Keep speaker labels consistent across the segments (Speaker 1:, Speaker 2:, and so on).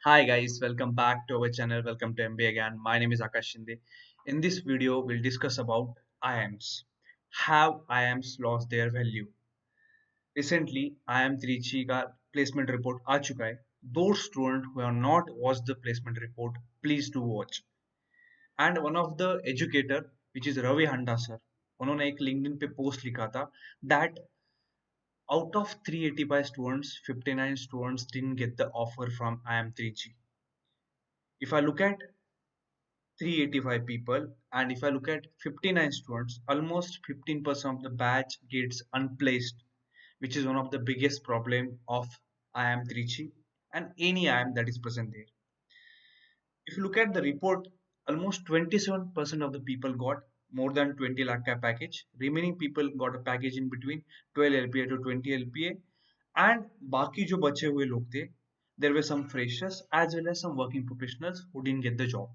Speaker 1: Hi guys, welcome back to our channel. Welcome to MBA again. My name is Akash Shinde. In this video, we'll discuss about IIMs. Have IIMs lost their value? Recently, IIM Trichy का placement report आ चुका है. Those students who have not watched the placement report, please do watch. And one of the educator, which is Ravi Handa sir, उन्होंने एक LinkedIn पे post लिखा था that out of 385 students, 59 students didn't get the offer from IIM Trichy. If I look at 385 people, and if I look at 59 students, almost 15% of the batch gets unplaced, which is one of the biggest problem of IIM Trichy and any IIM that is present there. If you look at the report, almost 27% of the people got more than 20 lakh ka package. Remaining people got a package in between 12 LPA to 20 LPA. And बाकी जो बचे हुए लोग थे, there were some freshers as well as some working professionals who didn't get the job.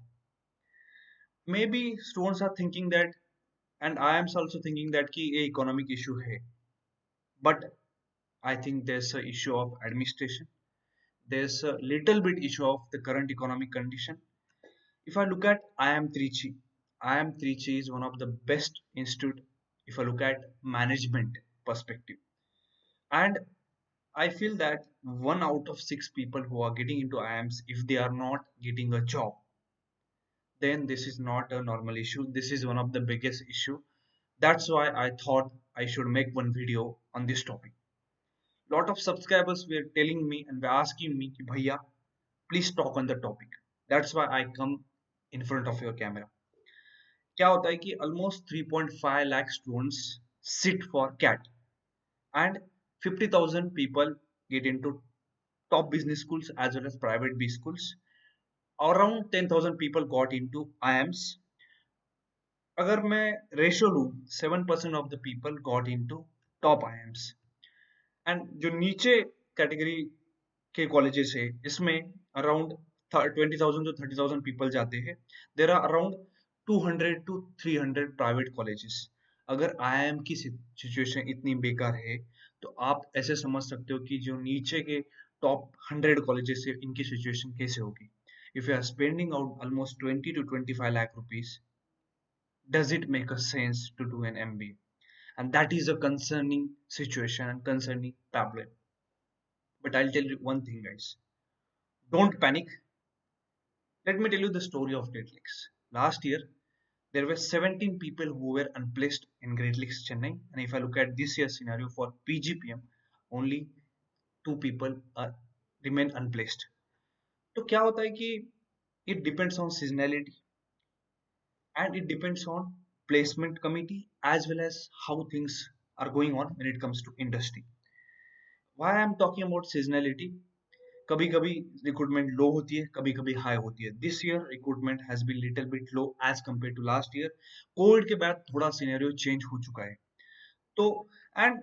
Speaker 1: Maybe students are thinking that, and I am also thinking that ki a economic issue hai. But I think there's a issue of administration. There's a little bit issue of the current economic condition. If I look at IIM Trichy, IIM Trichy is one of the best institute if I look at management perspective. And I feel that 1 out of 6 people who are getting into IIMs, if they are not getting a job, then this is not a normal issue. This is one of the biggest issue. That's why I thought I should make one video on this topic. Lot of subscribers were telling me and were asking me कि भैया please talk on the topic. That's why I come in front of your camera. क्या होता है कि almost 3.5 lakh students sit for CAT and 50,000 people get into top business schools as well as private B schools. Around 10,000 people got into IIMs. अगर मैं ratio लूँ 7% of the people got into top IIMs and जो नीचे category के colleges है इसमें around 20,000 to 30,000 people जाते हैं. There are around 200 to 300 private colleges. अगर आईआईएम की सिचुएशन इतनी बेकार है तो आप ऐसे समझ सकते हो कि जो नीचे के टॉप 100 कॉलेजेस है इनकी सिचुएशन कैसे होगी. If you are spending out almost 20 to 25 lakh rupees, does it make a sense to do an MBA? And that is a concerning situation and concerning problem. But I'll tell you one thing, guys. Don't panic. Let me tell you the story of Great Lakes. Last year, there were 17 people who were unplaced in Great Lakes, Chennai. And if I look at this year's scenario for PGPM, only 2 people are remain unplaced. तो क्या होता है कि it depends on seasonality and it depends on placement committee as well as how things are going on when it comes to industry. Why I am talking about seasonality? कभी कभी recruitment लो होती है, कभी कभी हाई होती है. This year recruitment has been little bit low as compare to last year. Covid के बाद थोड़ा सिनेरियो चेंज हो चुका है. तो एंड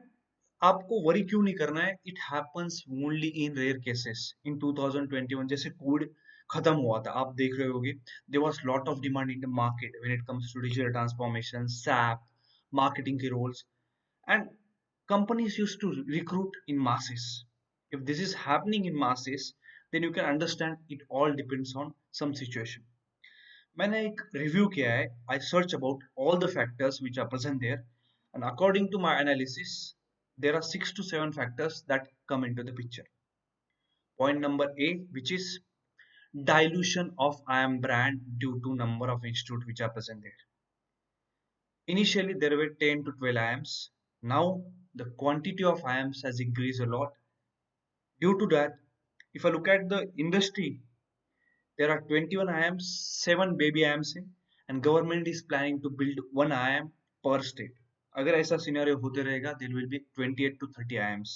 Speaker 1: आपको वरी क्यों नहीं करना है. It happens only in rare cases. In 2021 जैसे कोविड खत्म हुआ था, आप देख रहे होगे there was lot of demand in the market when it comes to digital transformation, SAP, marketing के roles, and companies used to recruit in masses. If this is happening in masses, then you can understand it all depends on some situation. मैंने एक review किया है. I search about all the factors which are present there, and according to my analysis, there are 6 to 7 factors that come into the picture. Point number A, which is dilution of IIM brand due to number of institutes which are present there. Initially, there were 10 to 12 IIMs. Now, the quantity of IIMs has increased a lot. Due to that, if I look at the industry, there are 21 IIMs, 7 baby IIMs, and government is planning to build 1 IIM per state. अगर ऐसा scenario होते रहेगा, there will be 28 to 30 IIMs.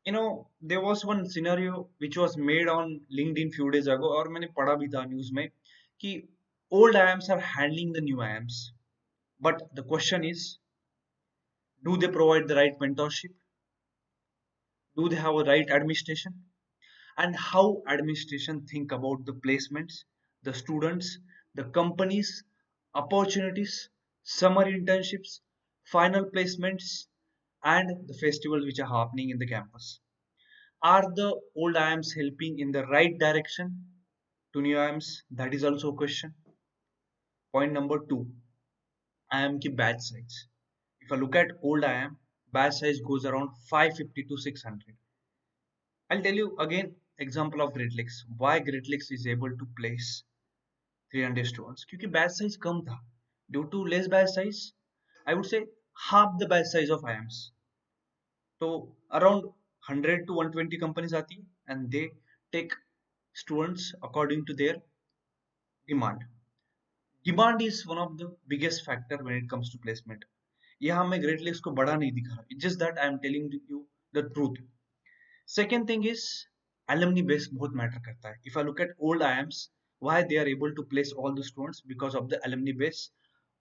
Speaker 1: You know, there was one scenario which was made on LinkedIn few days ago, और मैंने पढ़ा भी था news में कि old IIMs are handling the new IIMs. But the question is, do they provide the right mentorship? Do they have a right administration? And how administration think about the placements, the students, the companies, opportunities, summer internships, final placements, and the festivals which are happening in the campus. Are the old IIMs helping in the right direction to new IIMs? That is also a question. Point number two, IIM ki batch size. If I look at old IIM, batch size goes around 550 to 600. I'll tell you again example of Great Lakes. Why Great Lakes is able to place 300 students? क्योंकि batch size कम था. Due to less batch size, I would say half the batch size of IIMs. तो around 100 to 120 companies आती है and they take students according to their demand. Demand is one of the biggest factor when it comes to placement. यहाँ मैं great lakes को बड़ा नहीं दिखा रहा. It's just that I am telling you the truth. Second thing is alumni base बहुत matter करता है. If I look at old IIMs, why they are able to place all the students because of the alumni base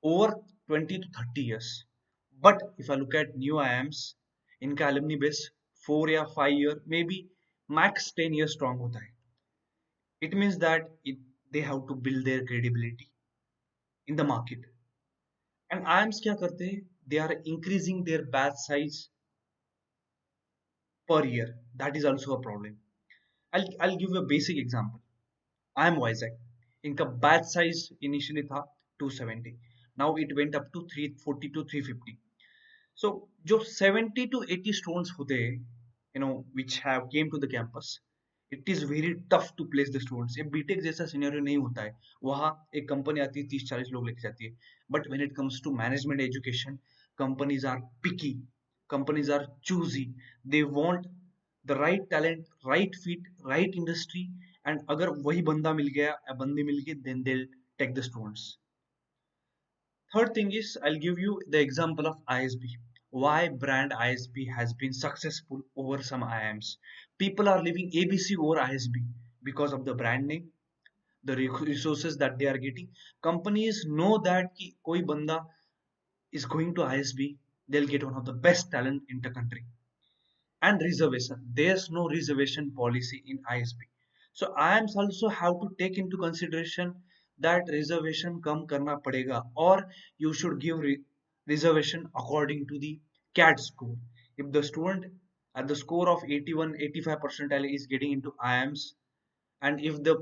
Speaker 1: over 20 to 30 years. But if I look at new IIMs, इनका alumni base 4 या 5 year, maybe max 10 years strong होता है. It means that they have to build their credibility in the market. And IIMs क्या करते हैं? They are increasing their batch size per year. That is also a problem. I'll give you a basic example. IIM Vizag. इनका batch size initially था 270. Now it went up to 340 to 350. So जो 70 to 80 students होते हैं, which have came to the campus, it is very tough to place the students. ये BTech जैसा scenario नहीं होता है. वहाँ एक कंपनी आती है 30-40 लोग लेके जाती है. But when it comes to management education, companies are picky, companies are choosy. They want the right talent, right fit, right industry. And अगर वही बंदा मिल गया या बंदी मिल गई, then they'll take the students. Third thing is, I'll give you the example of ISB. Why brand ISB has been successful over some IIMs. People are leaving ABC over ISB because of the brand name, the resources that they are getting. Companies know that कि कोई बंदा is going to ISB, they'll get one of the best talent in the country. And reservation. There's no reservation policy in ISB. So IIMs also have to take into consideration that reservation कम करना पड़ेगा, or you should give reservation according to the CAT score. If the student at the score of 81, 85 percentile is getting into IIMs, and if the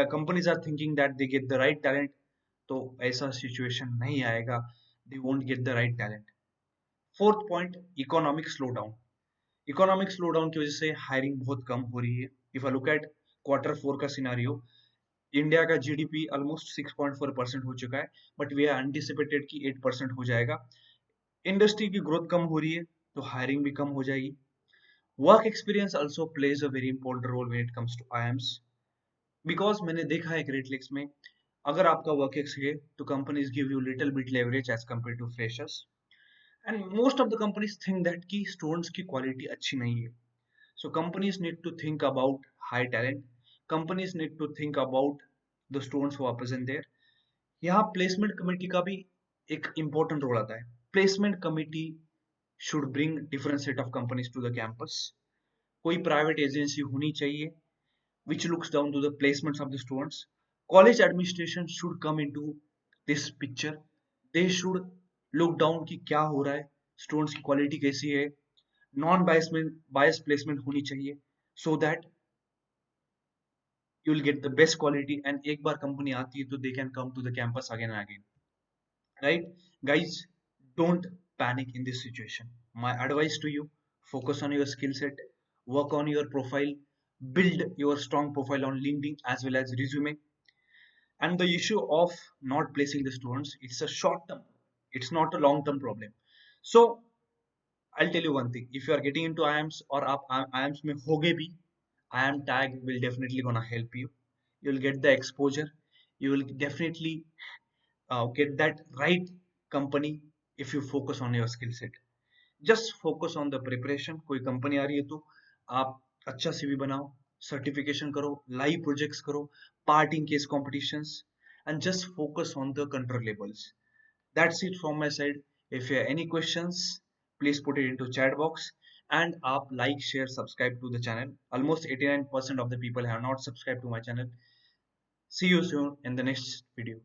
Speaker 1: companies are thinking that they get the right talent, तो ऐसा situation नहीं आएगा. They won't get the right talent. Fourth point, economic slowdown. Economic slowdown की वजह से hiring बहुत कम हो रही है. If I look at Q4 का सिनारियो, इंडिया का जीडीपी ऑलमोस्ट 6.4% हो चुका है, बट वी आर एंटिसिपेटेड कि 8% हो जाएगा. इंडस्ट्री की ग्रोथ कम हो रही है, तो हायरिंग भी कम हो जाएगी. Work experience also plays a very important role when it comes to IIMs, because मैंने देखा है ग्रेट लेक्स में, अगर आपका वर्क एक्स है तो companies give you little bit leverage as compare to freshers. And most of the companies think that कि students की क्वालिटी अच्छी नहीं है. So companies need to think about high talent. Companies need to think about the students who are present there. यहाँ placement committee का भी एक important role आता है. Placement committee should bring different set of companies to the campus. कोई private agency होनी चाहिए which looks down to the placements of the students. College administration should come into this picture. They should look down कि क्या हो रहा है, students की quality कैसी है, नॉन बायस प्लेसमेंट होनी चाहिए, so that you will get the best quality. And एक बार कंपनी आती है तो they can come to the campus again and again, right? Guys, don't panic in this situation. My advice to you, focus on your skill set, work on your profile, build your strong profile on LinkedIn as well as resume. And the issue of not placing the students, it's a short term, it's not a long term problem. So I'll tell you one thing, if you are getting into IIMs or आप IIMs में होगे भी, IIM tag will definitely gonna help you. You'll get the exposure, you will definitely get that right company if you focus on your skill set. Just focus on the preparation. कोई company आ रही है तो आप अच्छा CV बनाओ, certification करो, live projects करो, part in case competitions, and just focus on the controllables. That's it from my side. If you have any questions, please put it into chat box. And आप like, share, subscribe to the channel. Almost 89% of the people have not subscribed to my channel. See you soon in the next video.